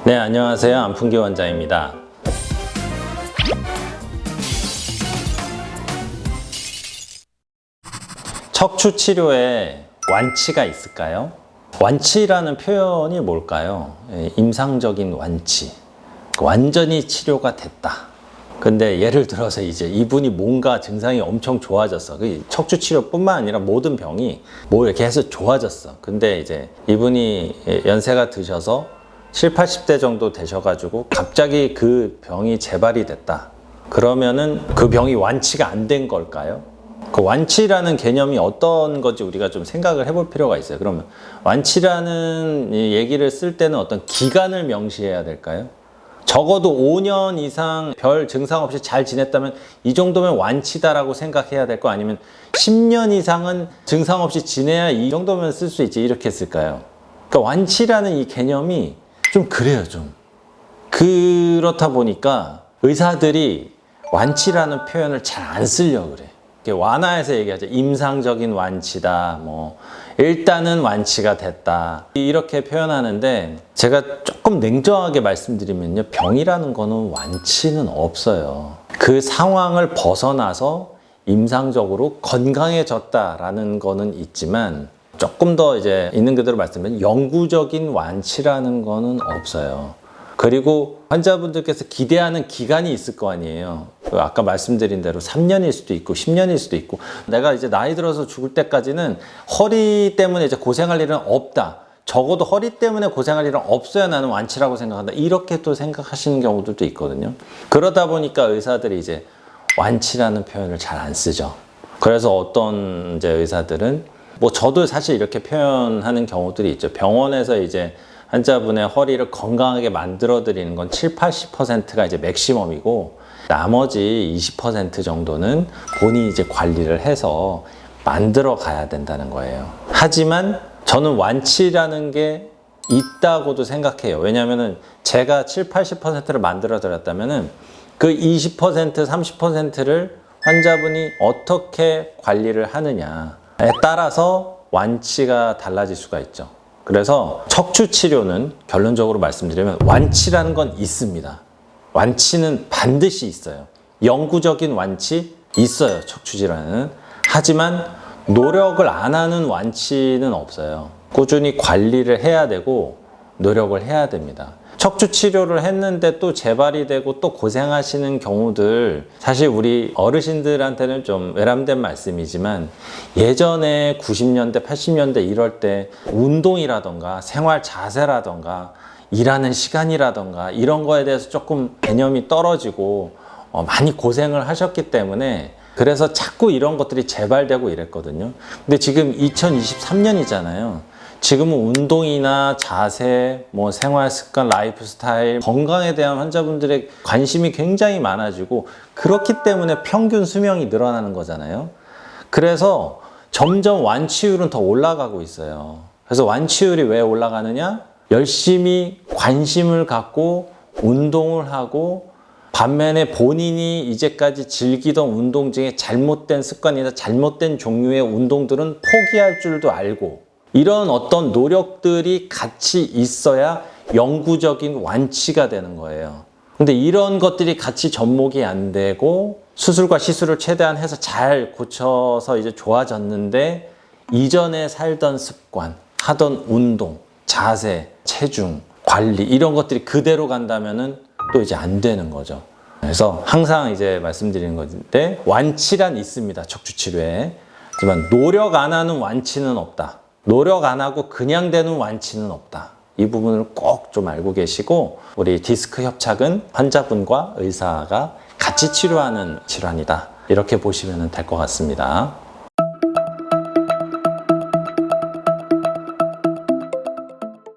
네, 안녕하세요. 안풍기 원장입니다. 척추 치료에 완치가 있을까요? 완치라는 표현이 뭘까요? 임상적인 완치. 완전히 치료가 됐다. 근데 예를 들어서 이제 이분이 뭔가 증상이 엄청 좋아졌어. 척추 치료뿐만 아니라 모든 병이 뭐 이렇게 해서 좋아졌어. 근데 이제 이분이 연세가 드셔서 70, 80대 정도 되셔가지고 갑자기 그 병이 재발이 됐다. 그러면은 그 병이 완치가 안 된 걸까요? 그 완치라는 개념이 어떤 건지 우리가 좀 생각을 해볼 필요가 있어요. 그러면 완치라는 얘기를 쓸 때는 어떤 기간을 명시해야 될까요? 적어도 5년 이상 별 증상 없이 잘 지냈다면 이 정도면 완치다라고 생각해야 될 거, 아니면 10년 이상은 증상 없이 지내야 이 정도면 쓸 수 있지, 이렇게 쓸까요? 그러니까 완치라는 이 개념이 좀 그래요, 좀. 그렇다 보니까 의사들이 완치라는 표현을 잘 안 쓰려고 그래. 완화해서 얘기하죠. 임상적인 완치다, 뭐 일단은 완치가 됐다, 이렇게 표현하는데, 제가 조금 냉정하게 말씀드리면요, 병이라는 거는 완치는 없어요. 그 상황을 벗어나서 임상적으로 건강해졌다라는 거는 있지만, 조금 더 이제 있는 그대로 말씀드리면 영구적인 완치라는 거는 없어요. 그리고 환자분들께서 기대하는 기간이 있을 거 아니에요. 아까 말씀드린 대로 3년일 수도 있고 10년일 수도 있고, 내가 이제 나이 들어서 죽을 때까지는 허리 때문에 이제 고생할 일은 없다, 적어도 허리 때문에 고생할 일은 없어야 나는 완치라고 생각한다, 이렇게 또 생각하시는 경우들도 있거든요. 그러다 보니까 의사들이 이제 완치라는 표현을 잘 안 쓰죠. 그래서 어떤 이제 의사들은, 뭐 저도 사실 이렇게 표현하는 경우들이 있죠. 병원에서 이제 환자분의 허리를 건강하게 만들어 드리는 건 7, 80%가 이제 맥시멈이고, 나머지 20% 정도는 본인이 이제 관리를 해서 만들어 가야 된다는 거예요. 하지만 저는 완치라는 게 있다고도 생각해요. 왜냐면은 제가 7, 80%를 만들어 드렸다면은 그 20%, 30%를 환자분이 어떻게 관리를 하느냐에 따라서 완치가 달라질 수가 있죠. 그래서 척추 치료는 결론적으로 말씀드리면 완치라는 건 있습니다. 완치는 반드시 있어요. 영구적인 완치 있어요, 척추 질환은. 하지만 노력을 안 하는 완치는 없어요. 꾸준히 관리를 해야 되고 노력을 해야 됩니다. 척추 치료를 했는데 또 재발이 되고 또 고생하시는 경우들, 사실 우리 어르신들한테는 좀 외람된 말씀이지만, 예전에 90년대, 80년대 이럴 때 운동이라던가 생활 자세라던가 일하는 시간이라던가 이런 거에 대해서 조금 개념이 떨어지고 많이 고생을 하셨기 때문에, 그래서 자꾸 이런 것들이 재발되고 이랬거든요. 근데 지금 2023년이잖아요. 지금은 운동이나 자세, 뭐 생활 습관, 라이프 스타일, 건강에 대한 환자분들의 관심이 굉장히 많아지고, 그렇기 때문에 평균 수명이 늘어나는 거잖아요. 그래서 점점 완치율은 더 올라가고 있어요. 그래서 완치율이 왜 올라가느냐? 열심히 관심을 갖고 운동을 하고, 반면에 본인이 이제까지 즐기던 운동 중에 잘못된 습관이나 잘못된 종류의 운동들은 포기할 줄도 알고, 이런 어떤 노력들이 같이 있어야 영구적인 완치가 되는 거예요. 근데 이런 것들이 같이 접목이 안 되고 수술과 시술을 최대한 해서 잘 고쳐서 이제 좋아졌는데, 이전에 살던 습관, 하던 운동, 자세, 체중, 관리, 이런 것들이 그대로 간다면은 또 이제 안 되는 거죠. 그래서 항상 이제 말씀드리는 건데, 완치란 있습니다, 척추 치료에. 하지만 노력 안 하는 완치는 없다. 노력 안 하고 그냥 되는 완치는 없다. 이 부분을 꼭 좀 알고 계시고, 우리 디스크 협착은 환자분과 의사가 같이 치료하는 질환이다, 이렇게 보시면 될 것 같습니다.